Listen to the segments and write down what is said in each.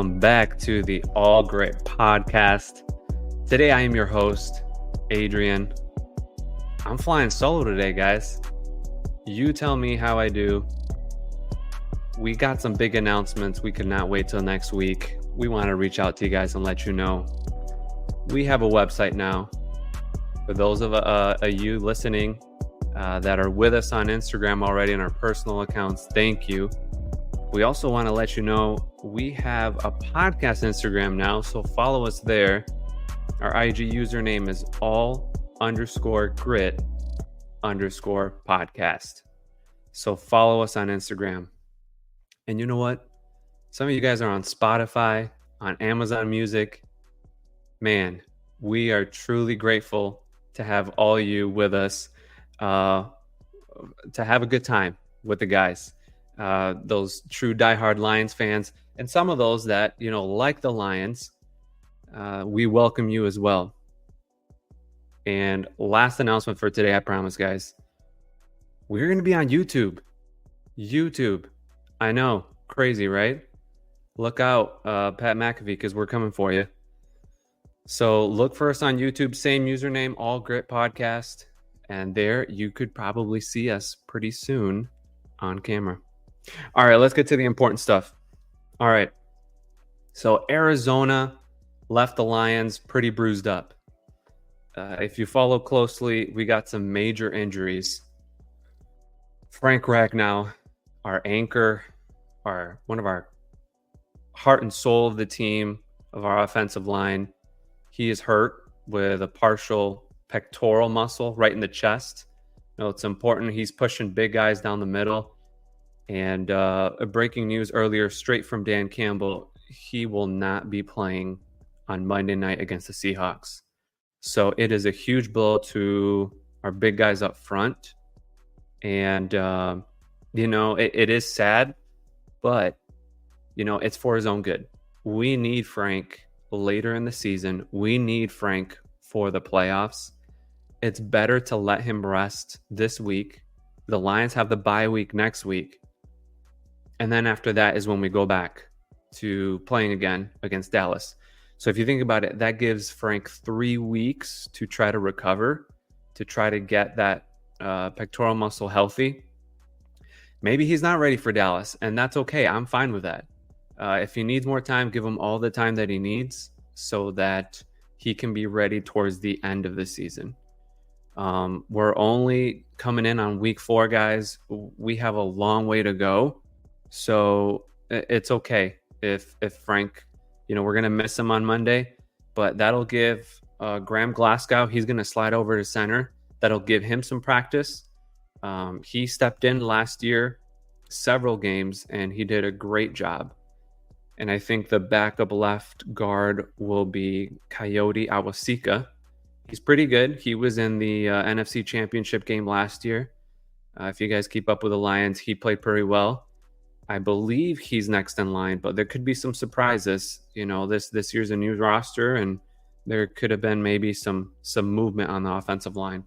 welcome back to the All Gritt podcast. Today I am your host, Adrian. I'm flying solo today, guys. You tell me how I do. We got some big announcements. We could not wait till next week. We want to reach out to you guys and let you know. We have a website now. For those of you listening that are with us on Instagram already in our personal accounts, thank you. We also want to let you know we have a podcast Instagram now, so follow us there. Our IG username is all_grit_podcast. So follow us on Instagram. And you know what? Some of you guys are on Spotify, on Amazon Music. Man, we are truly grateful to have all you with us, to have a good time with the guys. Those true diehard Lions fans, and some of those that, like the Lions, we welcome you as well. And last announcement for today, I promise, guys, we're going to be on YouTube. I know, crazy, right? Look out, Pat McAfee, because we're coming for you. So look for us on YouTube, same username, All Gritt Podcast, and there you could probably see us pretty soon on camera. All right, let's get to the important stuff. All right, so Arizona left the Lions pretty bruised up. If you follow closely, we got some major injuries. Frank Ragnow, our anchor, one of our heart and soul of the team, of our offensive line, he is hurt with a partial pectoral muscle right in the chest. It's important. He's pushing big guys down the middle. And breaking news earlier, straight from Dan Campbell, he will not be playing on Monday night against the Seahawks. So it is a huge blow to our big guys up front. And, it is sad, but, it's for his own good. We need Frank later in the season. We need Frank for the playoffs. It's better to let him rest this week. The Lions have the bye week next week. And then after that is when we go back to playing again against Dallas. So if you think about it, that gives Frank 3 weeks to try to recover, to try to get that pectoral muscle healthy. Maybe he's not ready for Dallas, and that's okay. I'm fine with that. If he needs more time, give him all the time that he needs so that he can be ready towards the end of the season. We're only coming in on week 4, guys. We have a long way to go. So it's okay if Frank, we're going to miss him on Monday, but that'll give Graham Glasgow, he's going to slide over to center. That'll give him some practice. He stepped in last year, several games, and he did a great job. And I think the backup left guard will be Coyote Awasika. He's pretty good. He was in the NFC Championship game last year. If you guys keep up with the Lions, he played pretty well. I believe he's next in line, but there could be some surprises. This year's a new roster, and there could have been maybe some movement on the offensive line.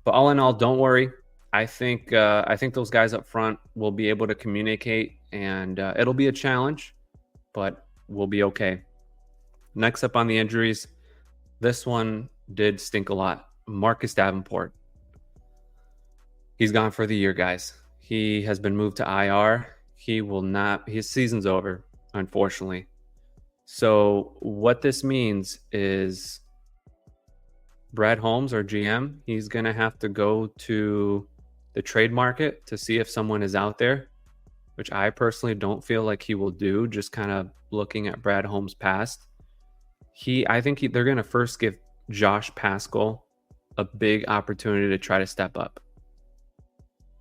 But all in all, don't worry. I think those guys up front will be able to communicate, and it'll be a challenge, but we'll be okay. Next up on the injuries, this one did stink a lot. Marcus Davenport. He's gone for the year, guys. He has been moved to IR. His season's over, unfortunately. So what this means is Brad Holmes, our GM, he's going to have to go to the trade market to see if someone is out there, which I personally don't feel like he will do, just kind of looking at Brad Holmes' past. I think they're going to first give Josh Paschal a big opportunity to try to step up.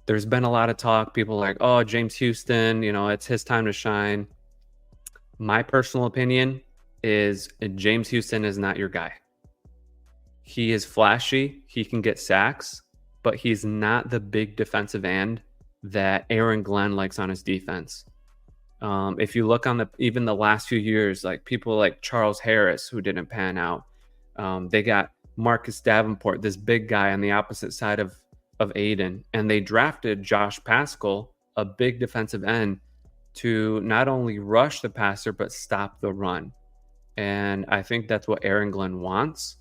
There's been a lot of talk. People like, James Houston, it's his time to shine. My personal opinion is James Houston is not your guy. He is flashy. He can get sacks, but he's not the big defensive end that Aaron Glenn likes on his defense. If you look on even the last few years, like people like Charles Harris, who didn't pan out. They got Marcus Davenport, this big guy on the opposite side of Aiden, and they drafted Josh Paschal, a big defensive end, to not only rush the passer, but stop the run. And I think that's what Aaron Glenn wants.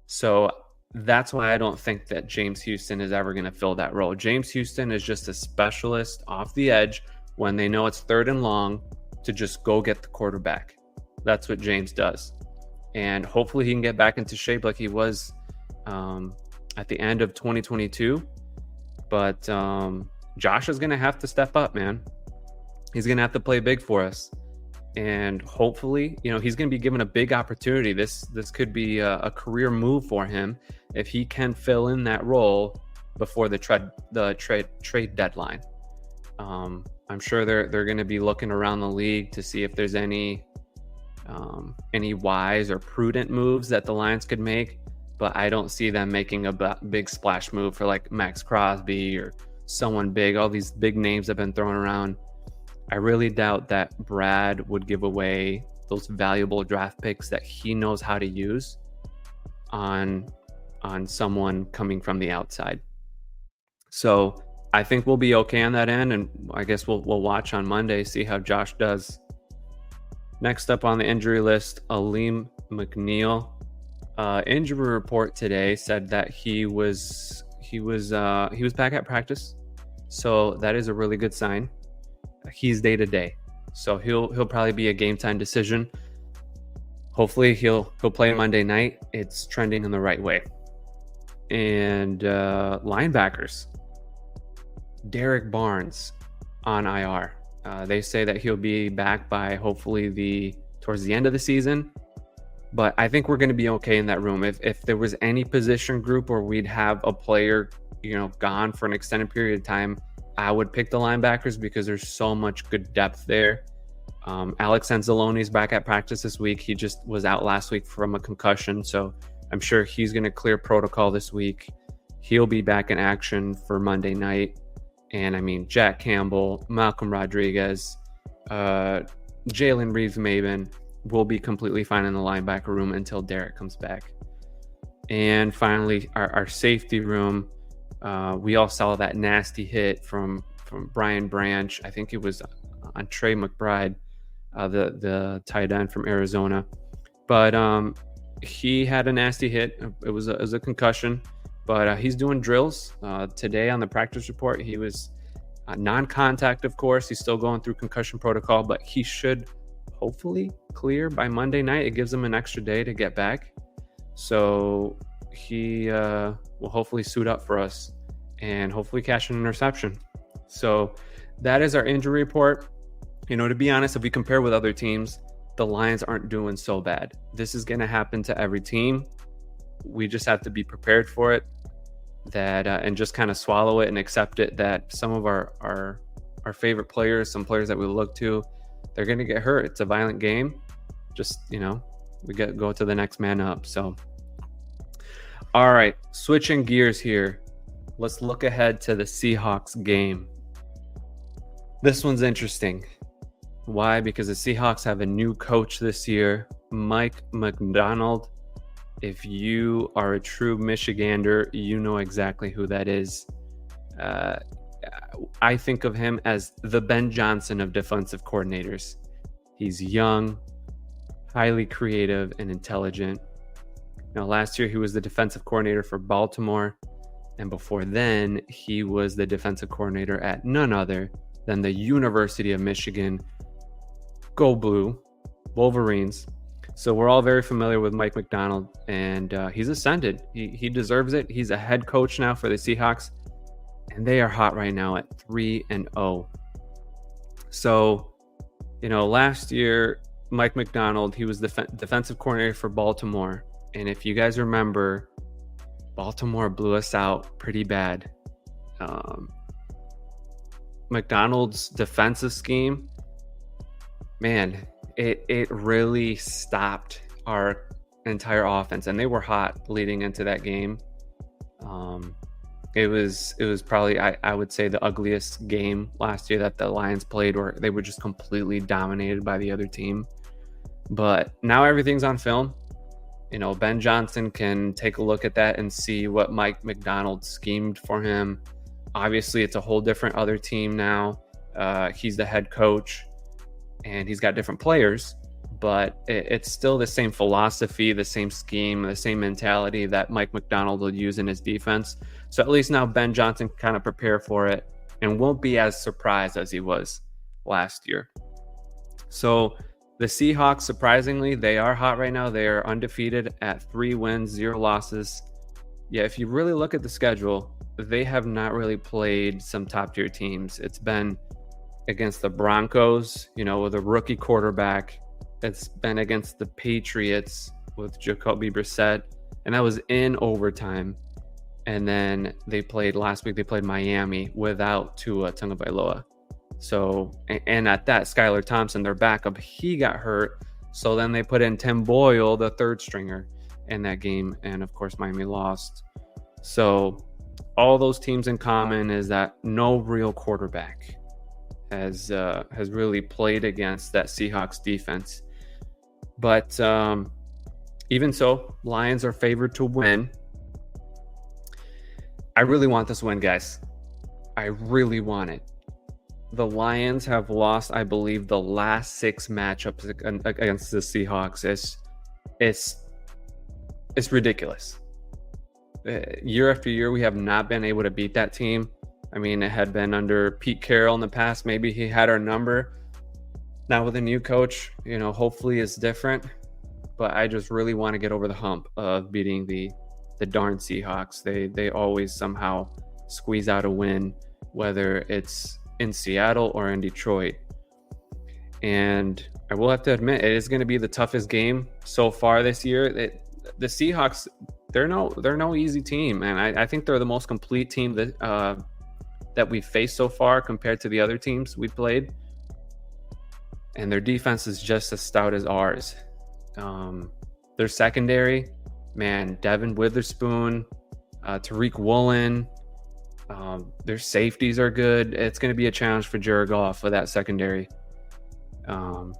So that's why I don't think that James Houston is ever going to fill that role. James Houston is just a specialist off the edge when they know it's 3rd and long to just go get the quarterback. That's what James does. And hopefully he can get back into shape like he was at the end of 2022. But Josh is going to have to step up, man. He's going to have to play big for us. And hopefully, he's going to be given a big opportunity. This could be a career move for him if he can fill in that role before the trade deadline. I'm sure they're going to be looking around the league to see if there's any wise or prudent moves that the Lions could make. But I don't see them making a big splash move for like Max Crosby or someone big. All these big names have been thrown around. I really doubt that Brad would give away those valuable draft picks that he knows how to use on someone coming from the outside. So I think we'll be okay on that end, and I guess we'll watch on Monday, see how Josh does. Next up on the injury list, Aleem McNeil. Injury report today said that he was back at practice, so that is a really good sign. He's day to day, so he'll probably be a game time decision. Hopefully he'll play Monday night. It's trending in the right way. And linebackers, Derek Barnes on IR. They say that he'll be back by hopefully towards the end of the season. But I think we're going to be okay in that room. If there was any position group where we'd have a player, gone for an extended period of time, I would pick the linebackers because there's so much good depth there. Alex Anzalone's back at practice this week. He just was out last week from a concussion, so I'm sure he's going to clear protocol this week. He'll be back in action for Monday night. And I mean, Jack Campbell, Malcolm Rodriguez, Jalen Reeves-Maybin will be completely fine in the linebacker room until Derek comes back. And finally, our safety room. We all saw that nasty hit from Brian Branch. I think it was on Trey McBride, the tight end from Arizona. But he had a nasty hit. It was a concussion. But he's doing drills. Today on the practice report, he was non-contact, of course. He's still going through concussion protocol, but he should hopefully clear by Monday night. It gives him an extra day to get back. So he will hopefully suit up for us and hopefully catch an interception. So that is our injury report. To be honest, if we compare with other teams, the Lions aren't doing so bad. This is going to happen to every team. We just have to be prepared for it, and just kind of swallow it and accept it that some of our favorite players, some players that we look to, they're going to get hurt. It's a violent game. Just, we go to the next man up. So, all right, switching gears here. Let's look ahead to the Seahawks game. This one's interesting. Why? Because the Seahawks have a new coach this year, Mike Macdonald. If you are a true Michigander, you know exactly who that is. I think of him as the Ben Johnson of defensive coordinators. He's young, highly creative, and intelligent. Last year he was the defensive coordinator for Baltimore, and before then he was the defensive coordinator at none other than the University of Michigan. Go Blue, Wolverines. So we're all very familiar with Mike Macdonald, and he's ascended. He deserves it. He's a head coach now for the Seahawks, and they are hot right now at 3-0. So, last year, Mike Macdonald, he was the defensive coordinator for Baltimore. And if you guys remember, Baltimore blew us out pretty bad. Macdonald's defensive scheme, man, it really stopped our entire offense, and they were hot leading into that game. It was probably, I would say, the ugliest game last year that the Lions played, where they were just completely dominated by the other team. But now everything's on film. Ben Johnson can take a look at that and see what Mike Macdonald schemed for him. Obviously, it's a whole different other team now. He's the head coach, and he's got different players, but it's still the same philosophy, the same scheme, the same mentality that Mike McDonald will use in his defense. So at least now Ben Johnson can kind of prepare for it and won't be as surprised as he was last year. So the Seahawks, surprisingly, they are hot right now. They are undefeated at 3 wins, 0 losses. Yeah, if you really look at the schedule, they have not really played some top-tier teams. It's been against the Broncos, with a rookie quarterback. It's been against the Patriots with Jacoby Brissett, and that was in overtime. And then last week, they played Miami without Tua Tagovailoa. So, and at that, Skylar Thompson, their backup, he got hurt. So then they put in Tim Boyle, the third stringer, in that game. And of course, Miami lost. So all those teams in common is that no real quarterback has really played against that Seahawks defense. But even so, Lions are favored to win. I really want this win, guys. I really want it. The Lions have lost, I believe, the last 6 matchups against the Seahawks. It's ridiculous. Year after year, we have not been able to beat that team. I mean, it had been under Pete Carroll in the past. Maybe he had our number. Now with a new coach, hopefully it's different. But I just really want to get over the hump of beating the darn Seahawks. They always somehow squeeze out a win, whether it's in Seattle or in Detroit. And I will have to admit, it is going to be the toughest game so far this year. The Seahawks, they're no easy team, and I think they're the most complete team that we've faced so far compared to the other teams we played. And their defense is just as stout as ours. Their secondary, man, Devin Witherspoon, Tariq Woolen, their safeties are good. It's going to be a challenge for Jared Goff for that secondary.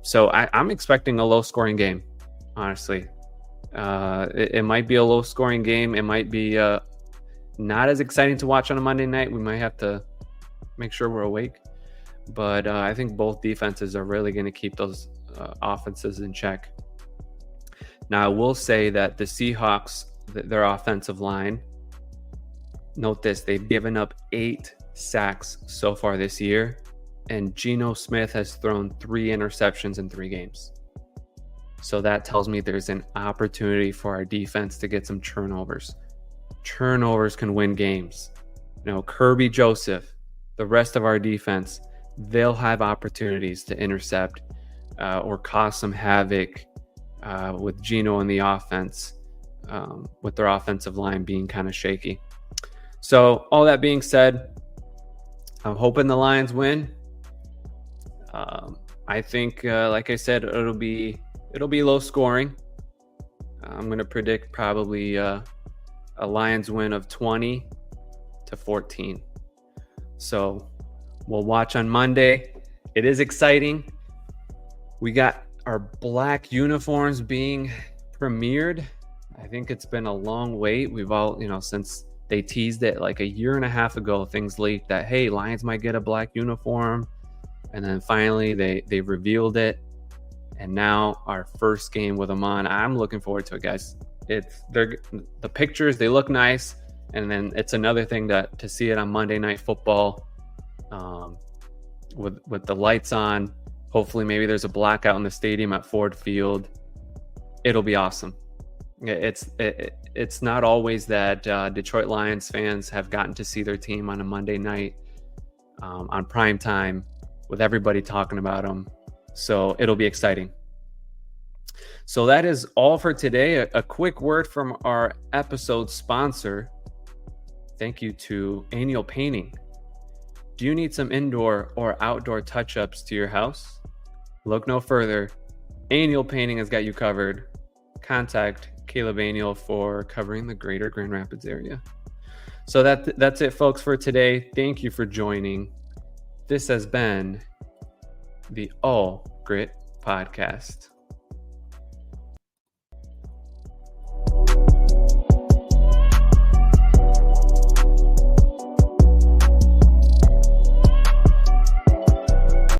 So I'm expecting a low-scoring game, honestly. It might be a low-scoring game. It might be not as exciting to watch on a Monday night. We might have to make sure we're awake. But I think both defenses are really going to keep those offenses in check. Now, I will say that the Seahawks, their offensive line, note this, they've given up 8 sacks so far this year, and Geno Smith has thrown 3 interceptions in 3 games. So that tells me there's an opportunity for our defense to get some turnovers. Turnovers can win games. Kirby Joseph, the rest of our defense, they'll have opportunities to intercept or cause some havoc with Geno in the offense, with their offensive line being kind of shaky. So all that being said, I'm hoping the Lions win. I think, like I said, it'll be low scoring. I'm going to predict probably a Lions win of 20-14. So we'll watch on Monday. It is exciting. We got our black uniforms being premiered. I think it's been a long wait. We've all, since they teased it like a year and a half ago, things leaked that, hey, Lions might get a black uniform. And then finally they revealed it. And now our first game with them on. I'm looking forward to it, guys. The pictures, they look nice. And then it's another thing to see it on Monday Night Football with the lights on. Hopefully maybe there's a blackout in the stadium at Ford Field. It'll be awesome. It's not always that Detroit Lions fans have gotten to see their team on a Monday night on prime time with everybody talking about them. So it'll be exciting. So that is all for today. A quick word from our episode sponsor. Thank you to Annual Painting. Do you need some indoor or outdoor touch-ups to your house? Look no further. Annual Painting has got you covered. Contact Caleb Aniel for covering the greater Grand Rapids area. So that's it, folks, for today. Thank you for joining. This has been the All Gritt Podcast.